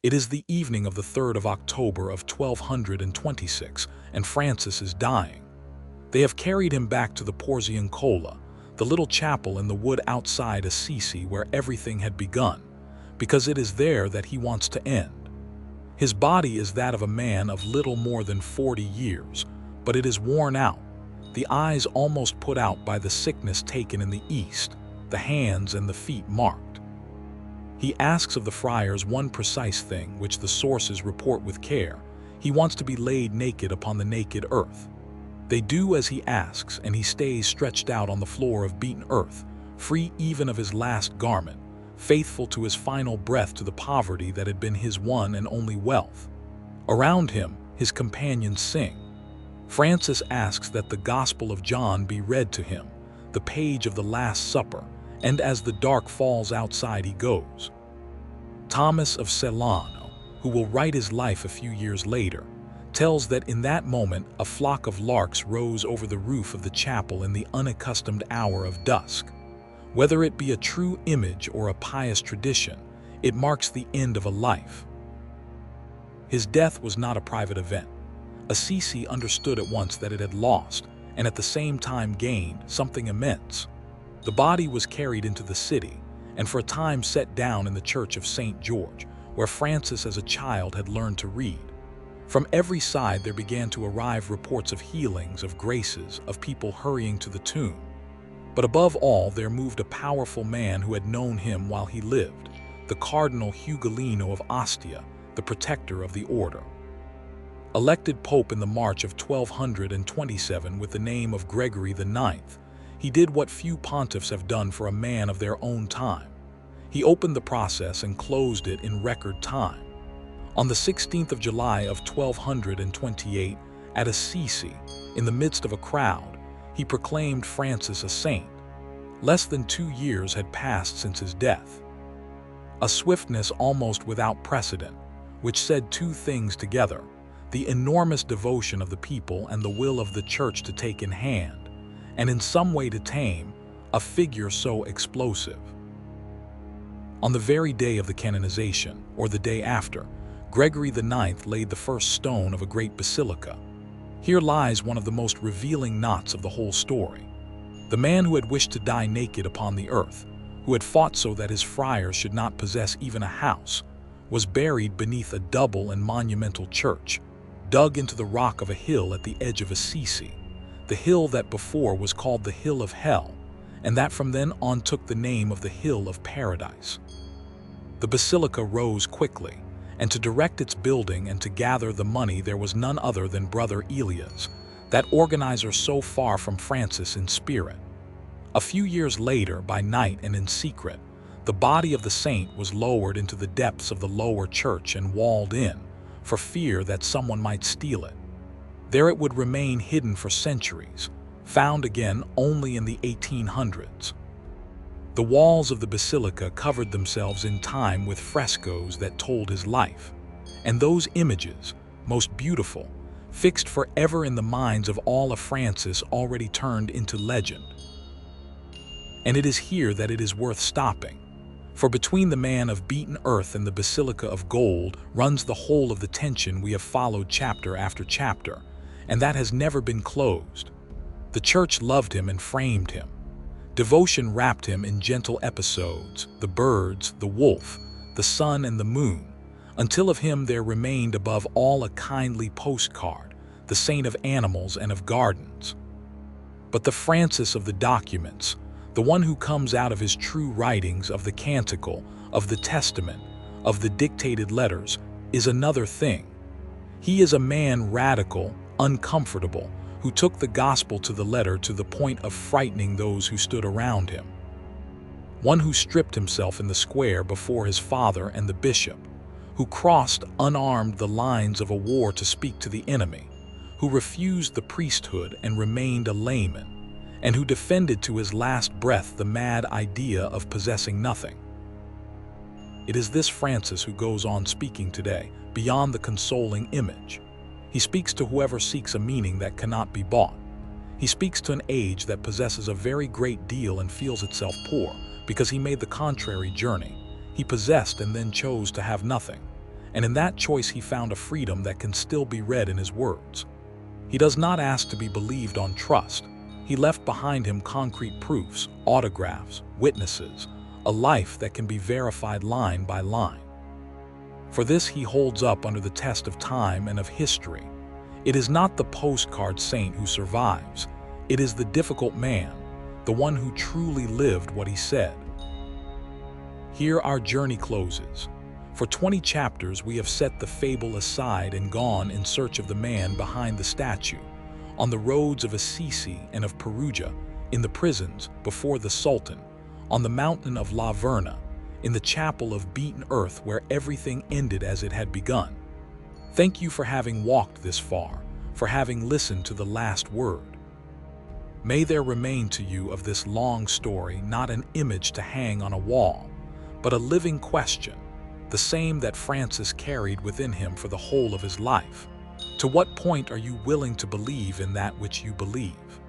It is the evening of the 3rd of October of 1226, and Francis is dying. They have carried him back to the Porziuncola, the little chapel in the wood outside Assisi where everything had begun, because it is there that he wants to end. His body is that of a man of little more than 40 years, but it is worn out, the eyes almost put out by the sickness taken in the East, the hands and the feet marked. He asks of the friars one precise thing which the sources report with care. He wants to be laid naked upon the naked earth. They do as he asks, and he stays stretched out on the floor of beaten earth, free even of his last garment, faithful to his final breath to the poverty that had been his one and only wealth. Around him, his companions sing. Francis asks that the Gospel of John be read to him, the page of the Last Supper, and as the dark falls outside he goes. Thomas of Celano, who will write his life a few years later, tells that in that moment a flock of larks rose over the roof of the chapel in the unaccustomed hour of dusk. Whether it be a true image or a pious tradition, it marks the end of a life. His death was not a private event. Assisi understood at once that it had lost, and at the same time gained, something immense. The body was carried into the city, and for a time set down in the church of St. George, where Francis as a child had learned to read. From every side there began to arrive reports of healings, of graces, of people hurrying to the tomb. But above all there moved a powerful man who had known him while he lived, the Cardinal Ugolino of Ostia, the protector of the order. Elected Pope in the March of 1227 with the name of Gregory IX, he did what few pontiffs have done for a man of their own time. He opened the process and closed it in record time. On the 16th of July of 1228, at Assisi, in the midst of a crowd, he proclaimed Francis a saint. Less than 2 years had passed since his death. A swiftness almost without precedent, which said two things together: the enormous devotion of the people and the will of the church to take in hand, and in some way to tame, a figure so explosive. On the very day of the canonization, or the day after, Gregory IX laid the first stone of a great basilica. Here lies one of the most revealing knots of the whole story. The man who had wished to die naked upon the earth, who had fought so that his friars should not possess even a house, was buried beneath a double and monumental church, dug into the rock of a hill at the edge of Assisi, the hill that before was called the Hill of Hell, and that from then on took the name of the Hill of Paradise. The basilica rose quickly, and to direct its building and to gather the money there was none other than Brother Elias, that organizer so far from Francis in spirit. A few years later, by night and in secret, the body of the saint was lowered into the depths of the lower church and walled in, for fear that someone might steal it. There it would remain hidden for centuries, found again only in the 1800s. The walls of the basilica covered themselves in time with frescoes that told his life, and those images, most beautiful, fixed forever in the minds of all of Francis, already turned into legend. And it is here that it is worth stopping, for between the man of beaten earth and the basilica of gold runs the whole of the tension we have followed chapter after chapter, and that has never been closed. The church loved him and framed him. Devotion wrapped him in gentle episodes, the birds, the wolf, the sun and the moon, until of him there remained above all a kindly postcard, the saint of animals and of gardens. But the Francis of the documents, the one who comes out of his true writings of the Canticle, of the Testament, of the dictated letters, is another thing. He is a man radical, uncomfortable, who took the gospel to the letter to the point of frightening those who stood around him. One who stripped himself in the square before his father and the bishop, who crossed unarmed the lines of a war to speak to the enemy, who refused the priesthood and remained a layman, and who defended to his last breath the mad idea of possessing nothing. It is this Francis who goes on speaking today, beyond the consoling image. He speaks to whoever seeks a meaning that cannot be bought. He speaks to an age that possesses a very great deal and feels itself poor, because he made the contrary journey. He possessed and then chose to have nothing. and in that choice he found a freedom that can still be read in his words. He does not ask to be believed on trust. He left behind him concrete proofs, autographs, witnesses, a life that can be verified line by line. For this he holds up under the test of time and of history. It is not the postcard saint who survives. It is the difficult man, the one who truly lived what he said. Here our journey closes. For 20 chapters we have set the fable aside and gone in search of the man behind the statue, on the roads of Assisi and of Perugia, in the prisons before the Sultan, on the mountain of La Verna, in the chapel of beaten earth where everything ended as it had begun. Thank you for having walked this far, for having listened to the last word. May there remain to you of this long story not an image to hang on a wall, but a living question, the same that Francis carried within him for the whole of his life. To what point are you willing to believe in that which you believe?